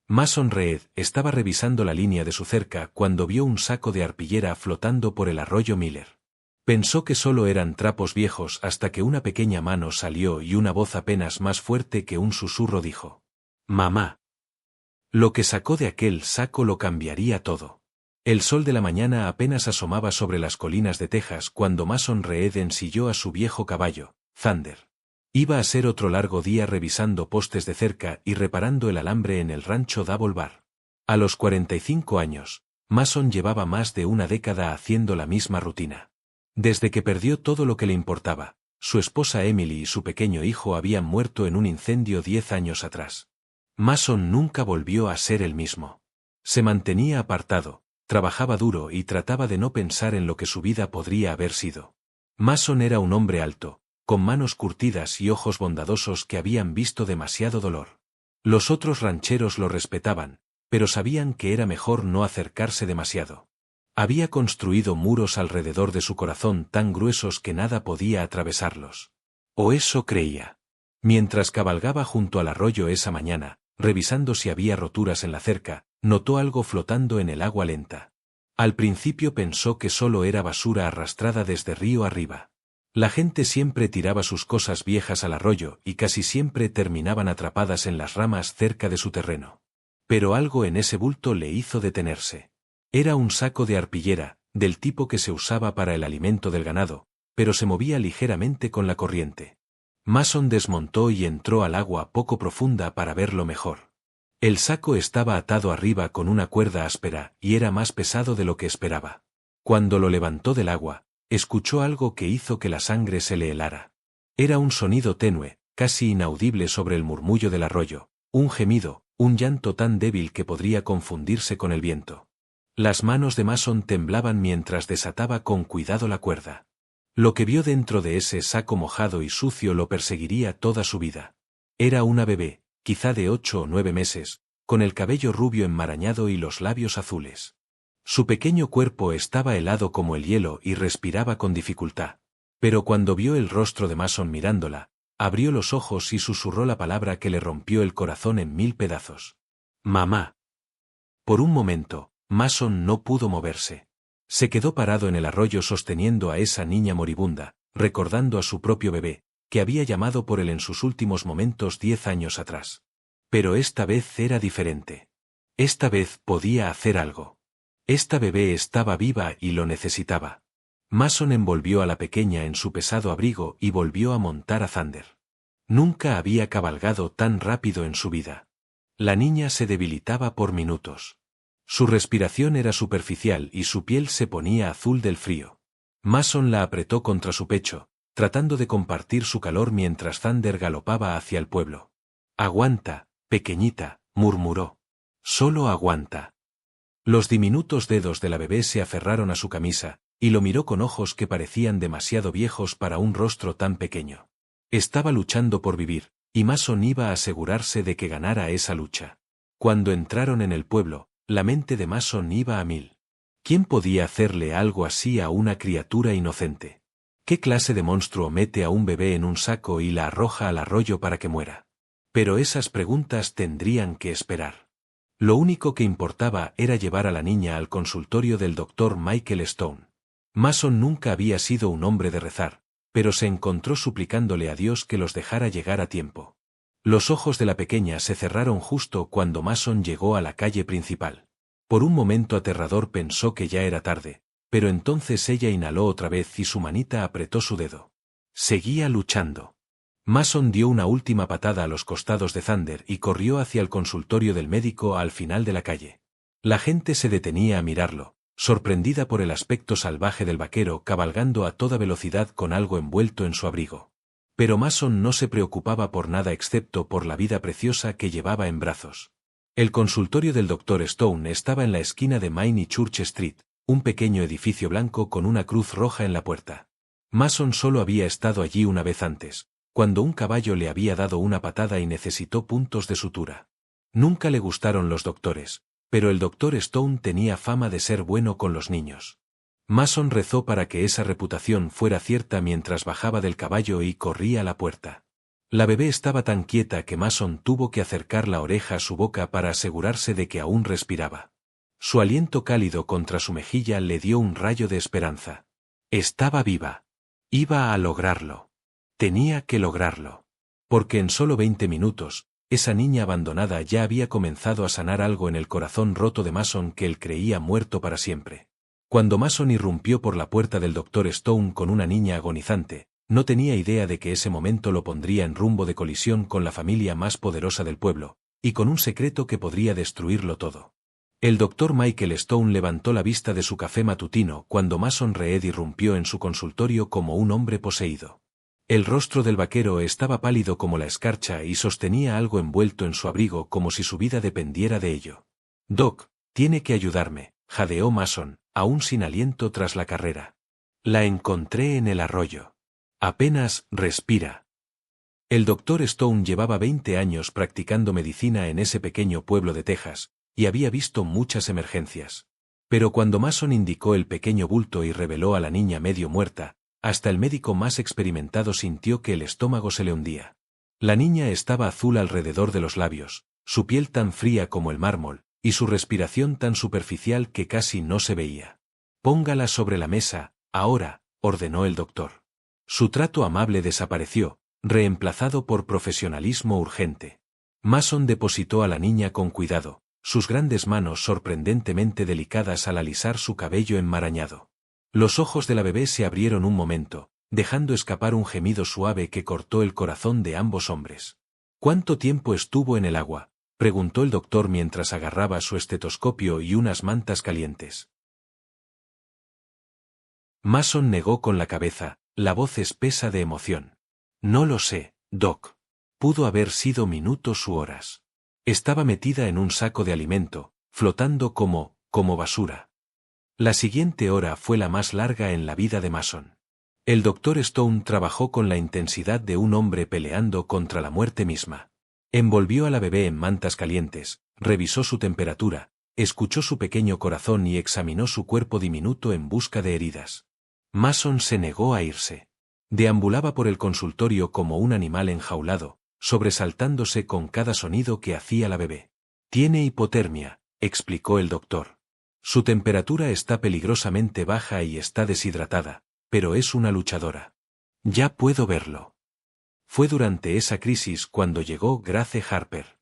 Mason Reed estaba revisando la línea de su cerca cuando vio un saco de arpillera flotando por el arroyo Miller. Pensó que solo eran trapos viejos hasta que una pequeña mano salió y una voz apenas más fuerte que un susurro dijo: «Mamá». Lo que sacó de aquel saco lo cambiaría todo. El sol de la mañana apenas asomaba sobre las colinas de Texas cuando Mason Reed ensilló a su viejo caballo, Thunder. Iba a ser otro largo día revisando postes de cerca y reparando el alambre en el rancho Double Bar. A los 45 años, Mason llevaba más de una década haciendo la misma rutina. Desde que perdió todo lo que le importaba, su esposa Emily y su pequeño hijo habían muerto en un incendio 10 años atrás. Mason nunca volvió a ser el mismo. Se mantenía apartado, trabajaba duro y trataba de no pensar en lo que su vida podría haber sido. Mason era un hombre alto, con manos curtidas y ojos bondadosos que habían visto demasiado dolor. Los otros rancheros lo respetaban, pero sabían que era mejor no acercarse demasiado. Había construido muros alrededor de su corazón tan gruesos que nada podía atravesarlos. O eso creía. Mientras cabalgaba junto al arroyo esa mañana, revisando si había roturas en la cerca, notó algo flotando en el agua lenta. Al principio pensó que solo era basura arrastrada desde río arriba. La gente siempre tiraba sus cosas viejas al arroyo y casi siempre terminaban atrapadas en las ramas cerca de su terreno. Pero algo en ese bulto le hizo detenerse. Era un saco de arpillera, del tipo que se usaba para el alimento del ganado, pero se movía ligeramente con la corriente. Mason desmontó y entró al agua poco profunda para verlo mejor. El saco estaba atado arriba con una cuerda áspera y era más pesado de lo que esperaba. Cuando lo levantó del agua, escuchó algo que hizo que la sangre se le helara. Era un sonido tenue, casi inaudible sobre el murmullo del arroyo, un gemido, un llanto tan débil que podría confundirse con el viento. Las manos de Mason temblaban mientras desataba con cuidado la cuerda. Lo que vio dentro de ese saco mojado y sucio lo perseguiría toda su vida. Era una bebé, quizá de 8 o 9 meses, con el cabello rubio enmarañado y los labios azules. Su pequeño cuerpo estaba helado como el hielo y respiraba con dificultad. Pero cuando vio el rostro de Mason mirándola, abrió los ojos y susurró la palabra que le rompió el corazón en 1000 pedazos. «Mamá». Por un momento, Mason no pudo moverse. Se quedó parado en el arroyo sosteniendo a esa niña moribunda, recordando a su propio bebé, que había llamado por él en sus últimos momentos 10 años atrás. Pero esta vez era diferente. Esta vez podía hacer algo. Esta bebé estaba viva y lo necesitaba. Mason envolvió a la pequeña en su pesado abrigo y volvió a montar a Thunder. Nunca había cabalgado tan rápido en su vida. La niña se debilitaba por minutos. Su respiración era superficial y su piel se ponía azul del frío. Mason la apretó contra su pecho, tratando de compartir su calor mientras Thunder galopaba hacia el pueblo. «Aguanta, pequeñita», murmuró. «Solo aguanta». Los diminutos dedos de la bebé se aferraron a su camisa, y lo miró con ojos que parecían demasiado viejos para un rostro tan pequeño. Estaba luchando por vivir, y Mason iba a asegurarse de que ganara esa lucha. Cuando entraron en el pueblo, la mente de Mason iba a 1000. ¿Quién podía hacerle algo así a una criatura inocente? ¿Qué clase de monstruo mete a un bebé en un saco y la arroja al arroyo para que muera? Pero esas preguntas tendrían que esperar. Lo único que importaba era llevar a la niña al consultorio del Dr. Michael Stone. Mason nunca había sido un hombre de rezar, pero se encontró suplicándole a Dios que los dejara llegar a tiempo. Los ojos de la pequeña se cerraron justo cuando Mason llegó a la calle principal. Por un momento aterrador pensó que ya era tarde, pero entonces ella inhaló otra vez y su manita apretó su dedo. Seguía luchando. Mason dio una última patada a los costados de Thunder y corrió hacia el consultorio del médico al final de la calle. La gente se detenía a mirarlo, sorprendida por el aspecto salvaje del vaquero cabalgando a toda velocidad con algo envuelto en su abrigo. Pero Mason no se preocupaba por nada excepto por la vida preciosa que llevaba en brazos. El consultorio del Dr. Stone estaba en la esquina de Main y Church Street, un pequeño edificio blanco con una cruz roja en la puerta. Mason solo había estado allí una vez antes, cuando un caballo le había dado una patada y necesitó puntos de sutura. Nunca le gustaron los doctores, pero el Dr. Stone tenía fama de ser bueno con los niños. Mason rezó para que esa reputación fuera cierta mientras bajaba del caballo y corría a la puerta. La bebé estaba tan quieta que Mason tuvo que acercar la oreja a su boca para asegurarse de que aún respiraba. Su aliento cálido contra su mejilla le dio un rayo de esperanza. Estaba viva. Iba a lograrlo. Tenía que lograrlo. Porque en solo 20 minutos, esa niña abandonada ya había comenzado a sanar algo en el corazón roto de Mason que él creía muerto para siempre. Cuando Mason irrumpió por la puerta del Dr. Stone con una niña agonizante, no tenía idea de que ese momento lo pondría en rumbo de colisión con la familia más poderosa del pueblo, y con un secreto que podría destruirlo todo. El Dr. Michael Stone levantó la vista de su café matutino cuando Mason Reed irrumpió en su consultorio como un hombre poseído. El rostro del vaquero estaba pálido como la escarcha y sostenía algo envuelto en su abrigo como si su vida dependiera de ello. «Doc, tiene que ayudarme», jadeó Mason, aún sin aliento tras la carrera. «La encontré en el arroyo. Apenas respira». El Dr. Stone llevaba 20 años practicando medicina en ese pequeño pueblo de Texas, y había visto muchas emergencias. Pero cuando Mason indicó el pequeño bulto y reveló a la niña medio muerta, hasta el médico más experimentado sintió que el estómago se le hundía. La niña estaba azul alrededor de los labios, su piel tan fría como el mármol, y su respiración tan superficial que casi no se veía. «Póngala sobre la mesa, ahora», ordenó el doctor. Su trato amable desapareció, reemplazado por profesionalismo urgente. Mason depositó a la niña con cuidado, sus grandes manos sorprendentemente delicadas al alisar su cabello enmarañado. Los ojos de la bebé se abrieron un momento, dejando escapar un gemido suave que cortó el corazón de ambos hombres. «¿Cuánto tiempo estuvo en el agua?», preguntó el doctor mientras agarraba su estetoscopio y unas mantas calientes. Mason negó con la cabeza, la voz espesa de emoción. «No lo sé, Doc. Pudo haber sido minutos u horas. Estaba metida en un saco de alimento, flotando como basura». La siguiente hora fue la más larga en la vida de Mason. El Dr. Stone trabajó con la intensidad de un hombre peleando contra la muerte misma. Envolvió a la bebé en mantas calientes, revisó su temperatura, escuchó su pequeño corazón y examinó su cuerpo diminuto en busca de heridas. Mason se negó a irse. Deambulaba por el consultorio como un animal enjaulado, sobresaltándose con cada sonido que hacía la bebé. «Tiene hipotermia», explicó el doctor. «Su temperatura está peligrosamente baja y está deshidratada, pero es una luchadora. Ya puedo verlo». Fue durante esa crisis cuando llegó Grace Harper.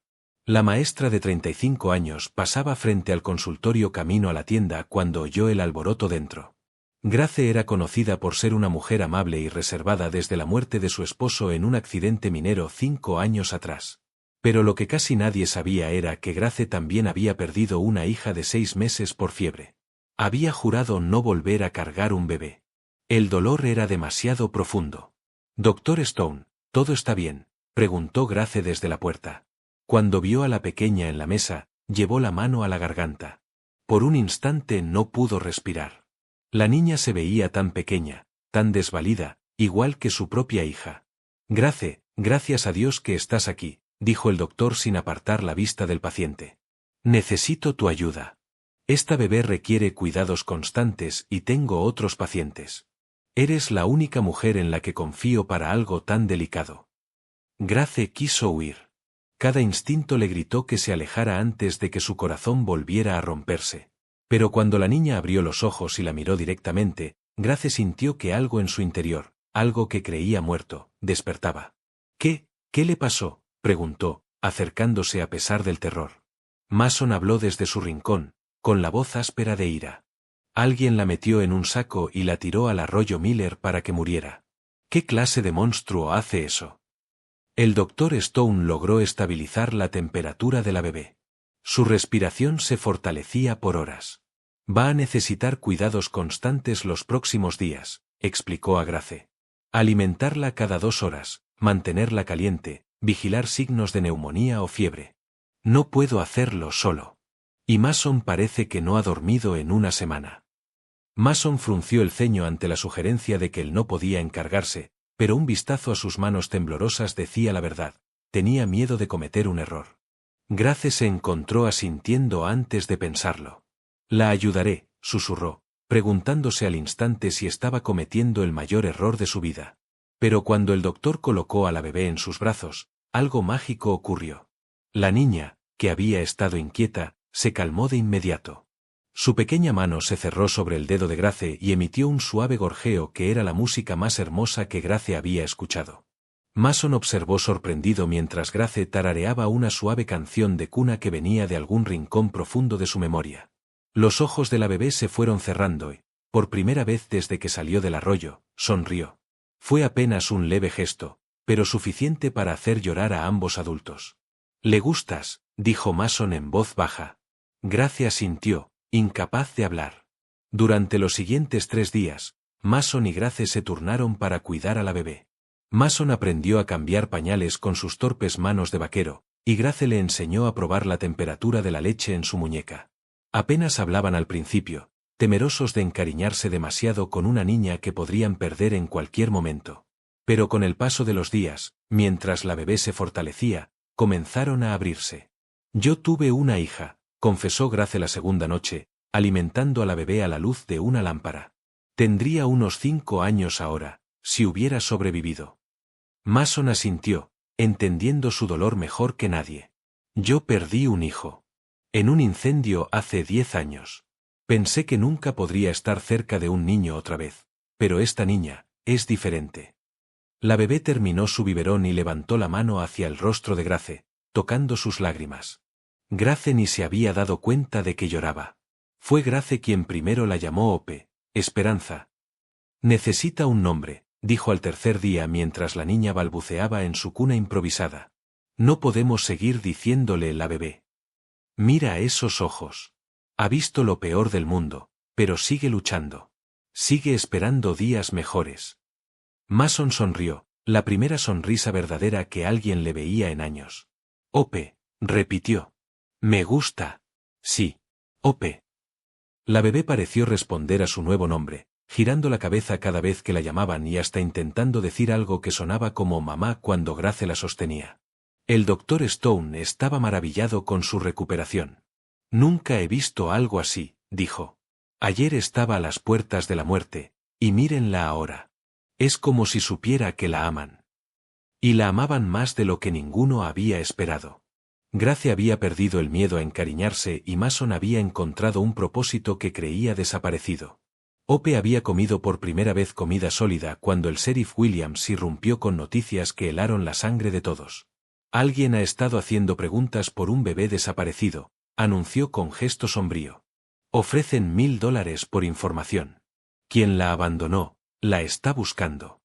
La maestra de 35 años pasaba frente al consultorio camino a la tienda cuando oyó el alboroto dentro. Grace era conocida por ser una mujer amable y reservada desde la muerte de su esposo en un accidente minero 5 años atrás. Pero lo que casi nadie sabía era que Grace también había perdido una hija de 6 meses por fiebre. Había jurado no volver a cargar un bebé. El dolor era demasiado profundo. «Dr. Stone, ¿todo está bien?», preguntó Grace desde la puerta. Cuando vio a la pequeña en la mesa, llevó la mano a la garganta. Por un instante no pudo respirar. La niña se veía tan pequeña, tan desvalida, igual que su propia hija. «Grace, gracias a Dios que estás aquí», dijo el doctor sin apartar la vista del paciente. «Necesito tu ayuda. Esta bebé requiere cuidados constantes y tengo otros pacientes. Eres la única mujer en la que confío para algo tan delicado». Grace quiso huir. Cada instinto le gritó que se alejara antes de que su corazón volviera a romperse. Pero cuando la niña abrió los ojos y la miró directamente, Grace sintió que algo en su interior, algo que creía muerto, despertaba. «¿Qué le pasó?», preguntó, acercándose a pesar del terror. Mason habló desde su rincón, con la voz áspera de ira. «Alguien la metió en un saco y la tiró al arroyo Miller para que muriera. ¿Qué clase de monstruo hace eso?». El Dr. Stone logró estabilizar la temperatura de la bebé. Su respiración se fortalecía por horas. «Va a necesitar cuidados constantes los próximos días», explicó a Grace. «Alimentarla cada 2 horas, mantenerla caliente, vigilar signos de neumonía o fiebre. No puedo hacerlo solo. Y Mason parece que no ha dormido en una semana». Mason frunció el ceño ante la sugerencia de que él no podía encargarse, pero un vistazo a sus manos temblorosas decía la verdad. Tenía miedo de cometer un error. Grace se encontró asintiendo antes de pensarlo. «La ayudaré», susurró, preguntándose al instante si estaba cometiendo el mayor error de su vida. Pero cuando el doctor colocó a la bebé en sus brazos, algo mágico ocurrió. La niña, que había estado inquieta, se calmó de inmediato. Su pequeña mano se cerró sobre el dedo de Grace y emitió un suave gorjeo que era la música más hermosa que Grace había escuchado. Mason observó sorprendido mientras Grace tarareaba una suave canción de cuna que venía de algún rincón profundo de su memoria. Los ojos de la bebé se fueron cerrando y, por primera vez desde que salió del arroyo, sonrió. Fue apenas un leve gesto, pero suficiente para hacer llorar a ambos adultos. «Le gustas», dijo Mason en voz baja. Grace asintió, incapaz de hablar. Durante los siguientes 3 días, Mason y Grace se turnaron para cuidar a la bebé. Mason aprendió a cambiar pañales con sus torpes manos de vaquero, y Grace le enseñó a probar la temperatura de la leche en su muñeca. Apenas hablaban al principio, temerosos de encariñarse demasiado con una niña que podrían perder en cualquier momento. Pero con el paso de los días, mientras la bebé se fortalecía, comenzaron a abrirse. «Yo tuve una hija», confesó Grace la segunda noche, alimentando a la bebé a la luz de una lámpara. «Tendría unos 5 años ahora, si hubiera sobrevivido». Mason asintió, entendiendo su dolor mejor que nadie. «Yo perdí un hijo. En un incendio hace 10 años. Pensé que nunca podría estar cerca de un niño otra vez, pero esta niña es diferente». La bebé terminó su biberón y levantó la mano hacia el rostro de Grace, tocando sus lágrimas. Grace ni se había dado cuenta de que lloraba. Fue Grace quien primero la llamó Ope, Esperanza. «Necesita un nombre», dijo al tercer día mientras la niña balbuceaba en su cuna improvisada. «No podemos seguir diciéndole la bebé. Mira esos ojos. Ha visto lo peor del mundo, pero sigue luchando. Sigue esperando días mejores». Mason sonrió, la primera sonrisa verdadera que alguien le veía en años. «Ope», repitió. «Me gusta». «Sí. Ope». La bebé pareció responder a su nuevo nombre, girando la cabeza cada vez que la llamaban y hasta intentando decir algo que sonaba como mamá cuando Grace la sostenía. El doctor Stone estaba maravillado con su recuperación. «Nunca he visto algo así», dijo. «Ayer estaba a las puertas de la muerte, y mírenla ahora. Es como si supiera que la aman». Y la amaban más de lo que ninguno había esperado. Grace había perdido el miedo a encariñarse y Mason había encontrado un propósito que creía desaparecido. Ope había comido por primera vez comida sólida cuando el sheriff Williams irrumpió con noticias que helaron la sangre de todos. «Alguien ha estado haciendo preguntas por un bebé desaparecido», anunció con gesto sombrío. «Ofrecen $1000 por información. Quien la abandonó, la está buscando».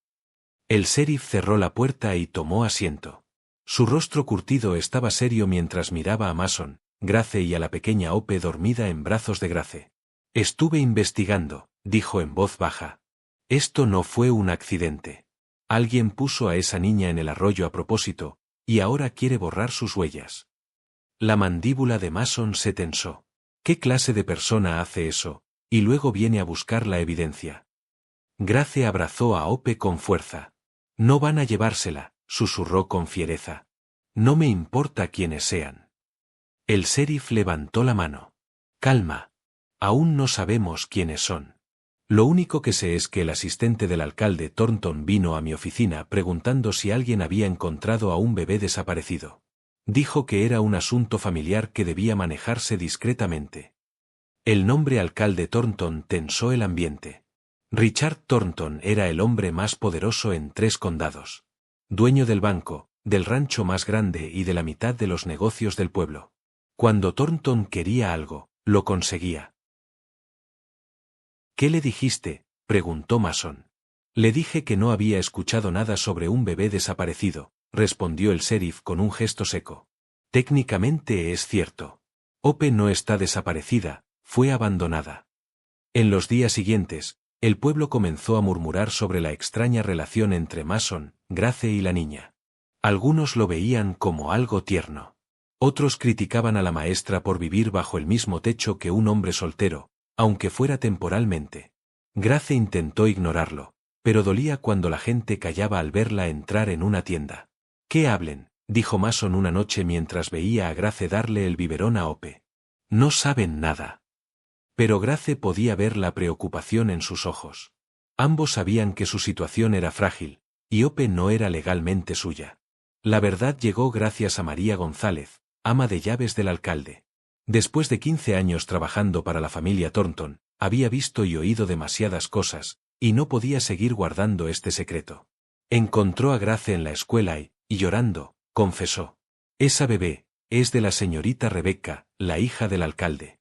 El sheriff cerró la puerta y tomó asiento. Su rostro curtido estaba serio mientras miraba a Mason, Grace y a la pequeña Ope dormida en brazos de Grace. «Estuve investigando», dijo en voz baja. «Esto no fue un accidente. Alguien puso a esa niña en el arroyo a propósito, y ahora quiere borrar sus huellas». La mandíbula de Mason se tensó. ¿Qué clase de persona hace eso, y luego viene a buscar la evidencia? Grace abrazó a Ope con fuerza. «No van a llevársela», susurró con fiereza. «No me importa quiénes sean». El sheriff levantó la mano. «Calma. Aún no sabemos quiénes son. Lo único que sé es que el asistente del alcalde Thornton vino a mi oficina preguntando si alguien había encontrado a un bebé desaparecido. Dijo que era un asunto familiar que debía manejarse discretamente». El nombre alcalde Thornton tensó el ambiente. Richard Thornton era el hombre más poderoso en 3 condados. Dueño del banco, del rancho más grande y de la mitad de los negocios del pueblo. Cuando Thornton quería algo, lo conseguía. «¿Qué le dijiste?», preguntó Mason. «Le dije que no había escuchado nada sobre un bebé desaparecido», respondió el sheriff con un gesto seco. «Técnicamente es cierto. Ope no está desaparecida, fue abandonada». En los días siguientes, el pueblo comenzó a murmurar sobre la extraña relación entre Mason, Grace y la niña. Algunos lo veían como algo tierno. Otros criticaban a la maestra por vivir bajo el mismo techo que un hombre soltero, aunque fuera temporalmente. Grace intentó ignorarlo, pero dolía cuando la gente callaba al verla entrar en una tienda. «¿Qué hablen?», dijo Mason una noche mientras veía a Grace darle el biberón a Ope. «No saben nada». Pero Grace podía ver la preocupación en sus ojos. Ambos sabían que su situación era frágil, y Ope no era legalmente suya. La verdad llegó gracias a María González, ama de llaves del alcalde. Después de 15 años trabajando para la familia Thornton, había visto y oído demasiadas cosas, y no podía seguir guardando este secreto. Encontró a Grace en la escuela y, llorando, confesó: «Esa bebé es de la señorita Rebecca, la hija del alcalde».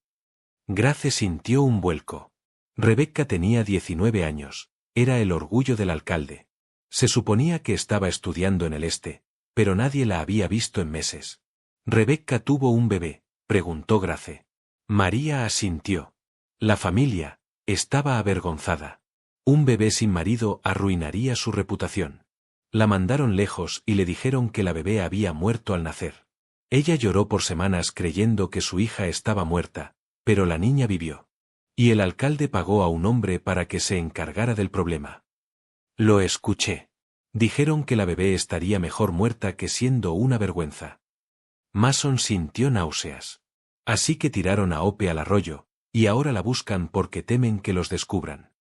Grace sintió un vuelco. Rebecca tenía 19 años, era el orgullo del alcalde. Se suponía que estaba estudiando en el este, pero nadie la había visto en meses. «¿Rebecca tuvo un bebé?», preguntó Grace. María asintió. La familia estaba avergonzada. Un bebé sin marido arruinaría su reputación. La mandaron lejos y le dijeron que la bebé había muerto al nacer. Ella lloró por semanas creyendo que su hija estaba muerta, pero la niña vivió. Y el alcalde pagó a un hombre para que se encargara del problema. Lo escuché. Dijeron que la bebé estaría mejor muerta que siendo una vergüenza. Mason sintió náuseas. Así que tiraron a Ope al arroyo, y ahora la buscan porque temen que los descubran.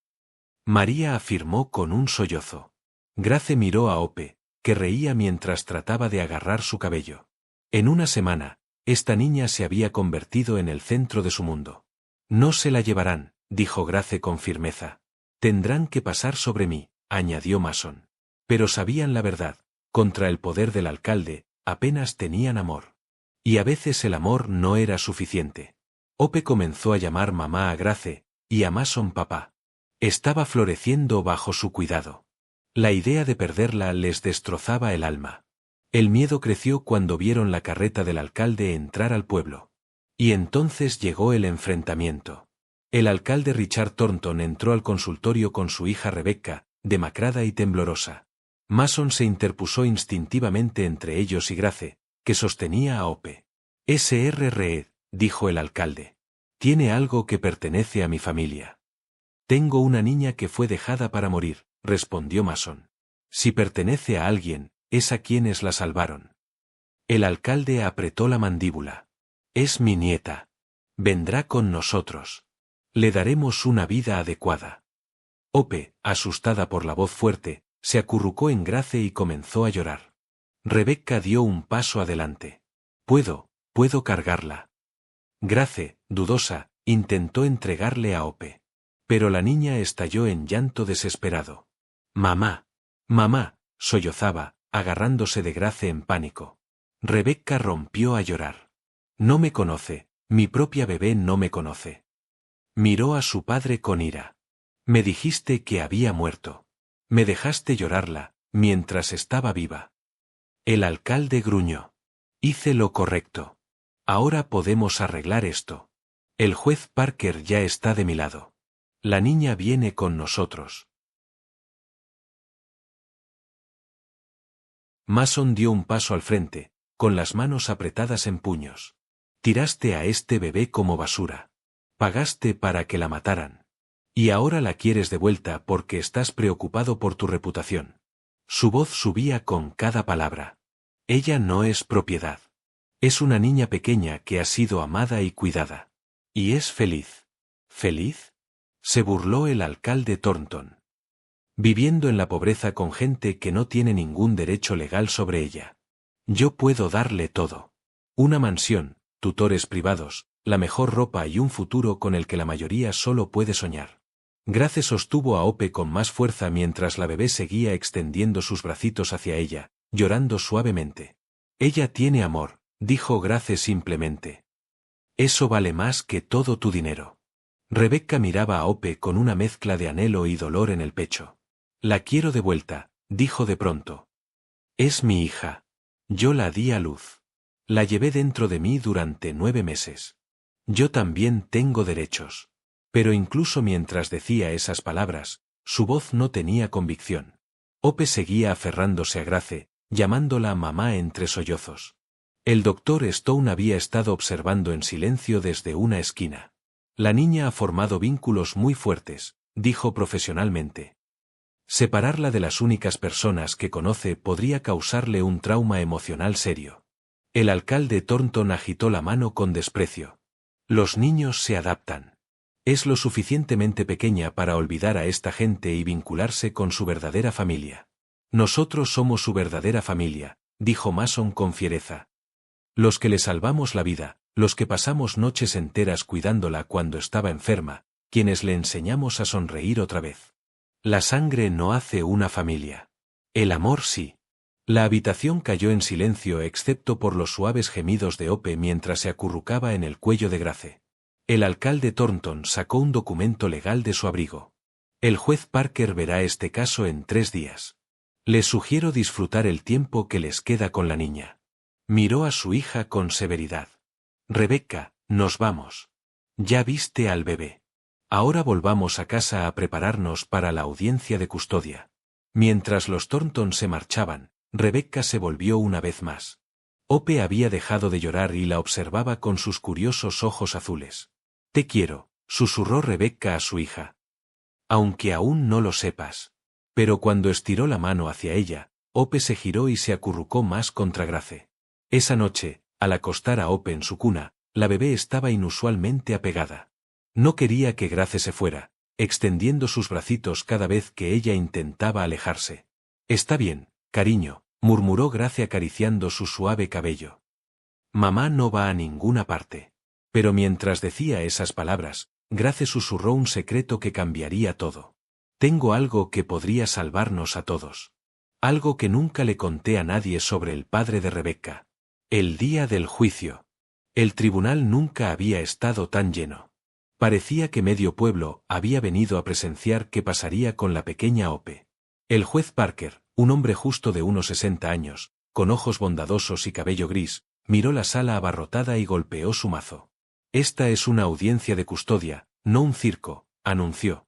María afirmó con un sollozo. Grace miró a Ope, que reía mientras trataba de agarrar su cabello. En una semana, esta niña se había convertido en el centro de su mundo. «No se la llevarán», dijo Grace con firmeza. «Tendrán que pasar sobre mí», añadió Mason. Pero sabían la verdad: contra el poder del alcalde, apenas tenían amor. Y a veces el amor no era suficiente. Ope comenzó a llamar mamá a Grace, y a Mason papá. Estaba floreciendo bajo su cuidado. La idea de perderla les destrozaba el alma. El miedo creció cuando vieron la carreta del alcalde entrar al pueblo. Y entonces llegó el enfrentamiento. El alcalde Richard Thornton entró al consultorio con su hija Rebecca, demacrada y temblorosa. Mason se interpuso instintivamente entre ellos y Grace, que sostenía a Ope. «Sr. Reed», dijo el alcalde. «Tiene algo que pertenece a mi familia». «Tengo una niña que fue dejada para morir», respondió Mason. «Si pertenece a alguien, es a quienes la salvaron». El alcalde apretó la mandíbula. «Es mi nieta. Vendrá con nosotros. Le daremos una vida adecuada». Ope, asustada por la voz fuerte, se acurrucó en Grace y comenzó a llorar. Rebecca dio un paso adelante. Puedo cargarla». Grace, dudosa, intentó entregarle a Ope. Pero la niña estalló en llanto desesperado. «Mamá, mamá», sollozaba, agarrándose de Grace en pánico. Rebecca rompió a llorar. «No me conoce, mi propia bebé no me conoce». Miró a su padre con ira. «Me dijiste que había muerto. Me dejaste llorarla, mientras estaba viva». El alcalde gruñó. «Hice lo correcto. Ahora podemos arreglar esto. El juez Parker ya está de mi lado. La niña viene con nosotros». Mason dio un paso al frente, con las manos apretadas en puños. «Tiraste a este bebé como basura. Pagaste para que la mataran. Y ahora la quieres de vuelta porque estás preocupado por tu reputación». Su voz subía con cada palabra. «Ella no es propiedad. Es una niña pequeña que ha sido amada y cuidada. Y es feliz». «¿Feliz?», se burló el alcalde Thornton. «Viviendo en la pobreza con gente que no tiene ningún derecho legal sobre ella. Yo puedo darle todo. Una mansión, tutores privados, la mejor ropa y un futuro con el que la mayoría solo puede soñar». Grace sostuvo a Ope con más fuerza mientras la bebé seguía extendiendo sus bracitos hacia ella, llorando suavemente. «Ella tiene amor», dijo Grace simplemente. «Eso vale más que todo tu dinero». Rebecca miraba a Ope con una mezcla de anhelo y dolor en el pecho. «La quiero de vuelta», dijo de pronto. «Es mi hija. Yo la di a luz. La llevé dentro de mí durante 9 meses. Yo también tengo derechos». Pero incluso mientras decía esas palabras, su voz no tenía convicción. Ope seguía aferrándose a Grace, llamándola mamá entre sollozos. El doctor Stone había estado observando en silencio desde una esquina. «La niña ha formado vínculos muy fuertes», dijo profesionalmente. «Separarla de las únicas personas que conoce podría causarle un trauma emocional serio». El alcalde Thornton agitó la mano con desprecio. «Los niños se adaptan. Es lo suficientemente pequeña para olvidar a esta gente y vincularse con su verdadera familia». Nosotros somos su verdadera familia, dijo Mason con fiereza. Los que le salvamos la vida, los que pasamos noches enteras cuidándola cuando estaba enferma, quienes le enseñamos a sonreír otra vez. La sangre no hace una familia. El amor sí. La habitación cayó en silencio excepto por los suaves gemidos de Hope mientras se acurrucaba en el cuello de Grace. El alcalde Thornton sacó un documento legal de su abrigo. El juez Parker verá este caso en 3 días. Les sugiero disfrutar el tiempo que les queda con la niña. Miró a su hija con severidad. Rebecca, nos vamos. Ya viste al bebé. Ahora volvamos a casa a prepararnos para la audiencia de custodia. Mientras los Thornton se marchaban, Rebecca se volvió una vez más. Hope había dejado de llorar y la observaba con sus curiosos ojos azules. Te quiero, susurró Rebecca a su hija. Aunque aún no lo sepas. Pero cuando estiró la mano hacia ella, Hope se giró y se acurrucó más contra Grace. Esa noche, al acostar a Hope en su cuna, la bebé estaba inusualmente apegada. No quería que Grace se fuera, extendiendo sus bracitos cada vez que ella intentaba alejarse. Está bien, cariño, murmuró Grace acariciando su suave cabello. Mamá no va a ninguna parte. Pero mientras decía esas palabras, Grace susurró un secreto que cambiaría todo. Tengo algo que podría salvarnos a todos. Algo que nunca le conté a nadie sobre el padre de Rebecca. El día del juicio. El tribunal nunca había estado tan lleno. Parecía que medio pueblo había venido a presenciar qué pasaría con la pequeña Hope. El juez Parker, un hombre justo de unos 60 años, con ojos bondadosos y cabello gris, miró la sala abarrotada y golpeó su mazo. Esta es una audiencia de custodia, no un circo, anunció.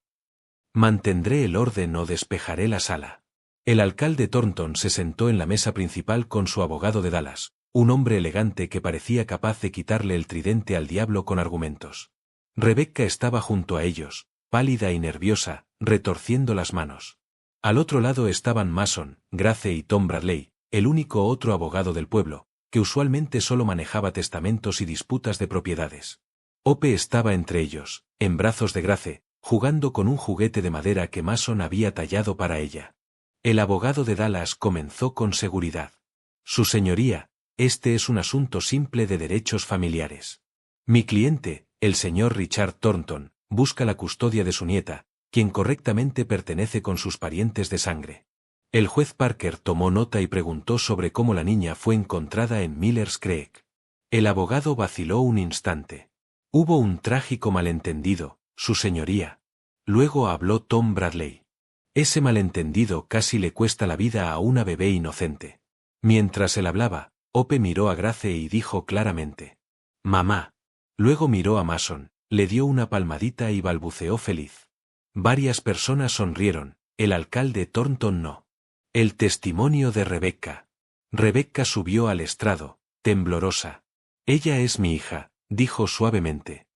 Mantendré el orden o despejaré la sala. El alcalde Thornton se sentó en la mesa principal con su abogado de Dallas, un hombre elegante que parecía capaz de quitarle el tridente al diablo con argumentos. Rebecca estaba junto a ellos, pálida y nerviosa, retorciendo las manos. Al otro lado estaban Mason, Grace y Tom Bradley, el único otro abogado del pueblo, que usualmente solo manejaba testamentos y disputas de propiedades. Hope estaba entre ellos, en brazos de Grace, jugando con un juguete de madera que Mason había tallado para ella. El abogado de Dallas comenzó con seguridad. Su señoría, este es un asunto simple de derechos familiares. Mi cliente, el señor Richard Thornton, busca la custodia de su nieta, quien correctamente pertenece con sus parientes de sangre. El juez Parker tomó nota y preguntó sobre cómo la niña fue encontrada en Miller's Creek. El abogado vaciló un instante. Hubo un trágico malentendido, su señoría. Luego habló Tom Bradley. Ese malentendido casi le cuesta la vida a una bebé inocente. Mientras él hablaba, Hope miró a Grace y dijo claramente: «Mamá». Luego miró a Mason, le dio una palmadita y balbuceó feliz. Varias personas sonrieron, el alcalde Thornton no. El testimonio de Rebecca. Rebecca subió al estrado, temblorosa. Ella es mi hija, dijo suavemente.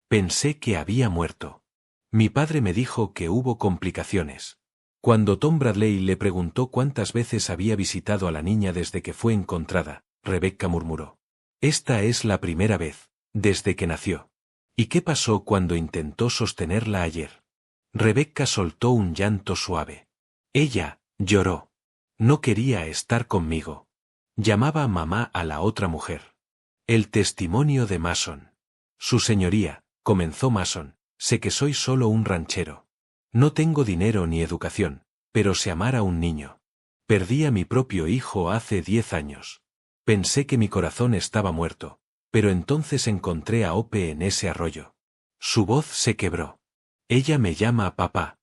Pensé que había muerto. Mi padre me dijo que hubo complicaciones. Cuando Tom Bradley le preguntó cuántas veces había visitado a la niña desde que fue encontrada, Rebecca murmuró: «Esta es la primera vez, desde que nació». «¿Y qué pasó cuando intentó sostenerla ayer?» Rebecca soltó un llanto suave. Ella lloró. No quería estar conmigo. Llamaba mamá a la otra mujer. El testimonio de Mason. Su señoría, comenzó Mason, sé que soy solo un ranchero. No tengo dinero ni educación, pero sé amar a un niño. Perdí a mi propio hijo hace 10 años. Pensé que mi corazón estaba muerto, pero entonces encontré a Hope en ese arroyo. Su voz se quebró. Ella me llama papá.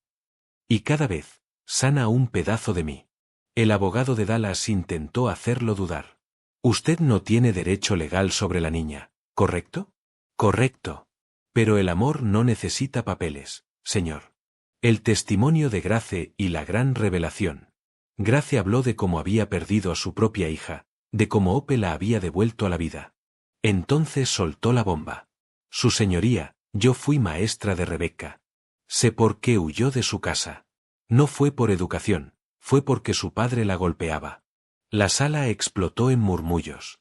Y cada vez, sana un pedazo de mí. El abogado de Dallas intentó hacerlo dudar. Usted no tiene derecho legal sobre la niña, ¿correcto? Correcto. Pero el amor no necesita papeles, señor. El testimonio de Grace y la gran revelación. Grace habló de cómo había perdido a su propia hija, de cómo Hope la había devuelto a la vida. Entonces soltó la bomba. Su señoría, yo fui maestra de Rebecca. Sé por qué huyó de su casa. No fue por educación, fue porque su padre la golpeaba. La sala explotó en murmullos.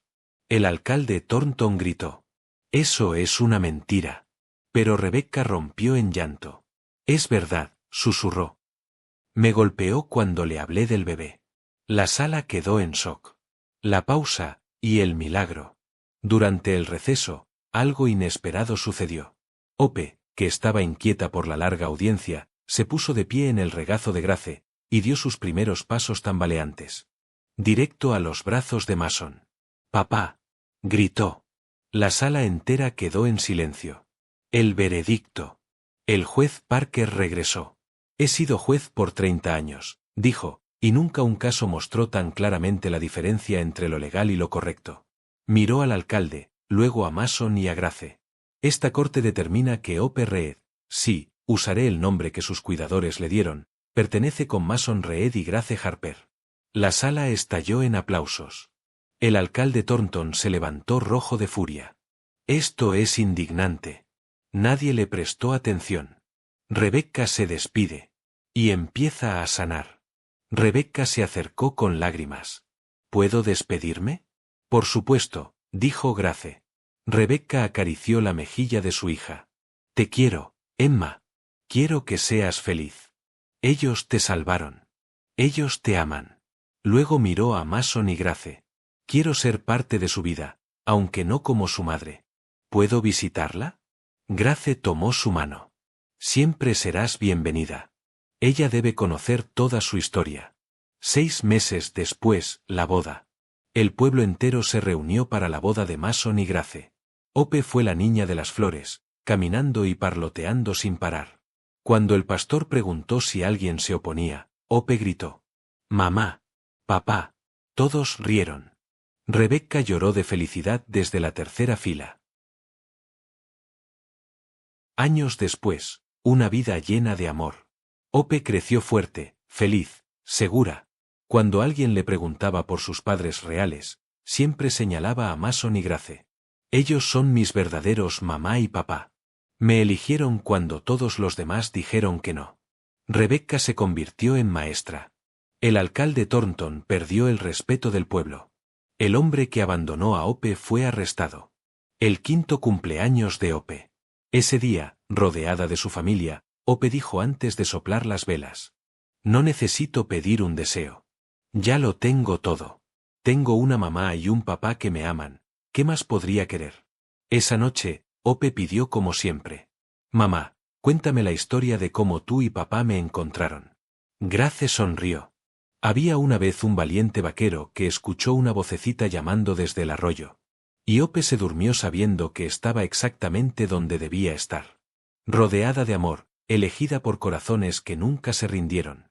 El alcalde Thornton gritó: «Eso es una mentira». Pero Rebecca rompió en llanto. «Es verdad», susurró. Me golpeó cuando le hablé del bebé. La sala quedó en shock. La pausa, y el milagro. Durante el receso, algo inesperado sucedió. Ope, que estaba inquieta por la larga audiencia, se puso de pie en el regazo de Grace, y dio sus primeros pasos tambaleantes. Directo a los brazos de Mason. «¡Papá!», gritó. La sala entera quedó en silencio. El veredicto. El juez Parker regresó. «He sido juez por 30 años», dijo, y nunca un caso mostró tan claramente la diferencia entre lo legal y lo correcto. Miró al alcalde, luego a Mason y a Grace. «Esta corte determina que Ope Reed, sí, usaré el nombre que sus cuidadores le dieron, pertenece con Mason Reed y Grace Harper». La sala estalló en aplausos. El alcalde Thornton se levantó rojo de furia. «Esto es indignante». Nadie le prestó atención. Rebecca se despide. Y empieza a sanar. Rebecca se acercó con lágrimas. «¿Puedo despedirme?». «Por supuesto», dijo Grace. Rebecca acarició la mejilla de su hija. «Te quiero, Emma. Quiero que seas feliz. Ellos te salvaron. Ellos te aman». Luego miró a Mason y Grace. «Quiero ser parte de su vida, aunque no como su madre. ¿Puedo visitarla?». Grace tomó su mano. «Siempre serás bienvenida. Ella debe conocer toda su historia». 6 meses después, la boda. El pueblo entero se reunió para la boda de Mason y Grace. Ope fue la niña de las flores, caminando y parloteando sin parar. Cuando el pastor preguntó si alguien se oponía, Ope gritó: «¡Mamá! ¡Papá!». Todos rieron. Rebecca lloró de felicidad desde la tercera fila. Años después, una vida llena de amor. Ope creció fuerte, feliz, segura. Cuando alguien le preguntaba por sus padres reales, siempre señalaba a Mason y Grace. «Ellos son mis verdaderos mamá y papá. Me eligieron cuando todos los demás dijeron que no». Rebecca se convirtió en maestra. El alcalde Thornton perdió el respeto del pueblo. El hombre que abandonó a Ope fue arrestado. El 5º cumpleaños de Ope. Ese día, rodeada de su familia, Ope dijo antes de soplar las velas: «No necesito pedir un deseo. Ya lo tengo todo. Tengo una mamá y un papá que me aman. ¿Qué más podría querer?». Esa noche, Ope pidió como siempre: «Mamá, cuéntame la historia de cómo tú y papá me encontraron». Grace sonrió. Había una vez un valiente vaquero que escuchó una vocecita llamando desde el arroyo. Y Ope se durmió sabiendo que estaba exactamente donde debía estar. Rodeada de amor, elegida por corazones que nunca se rindieron.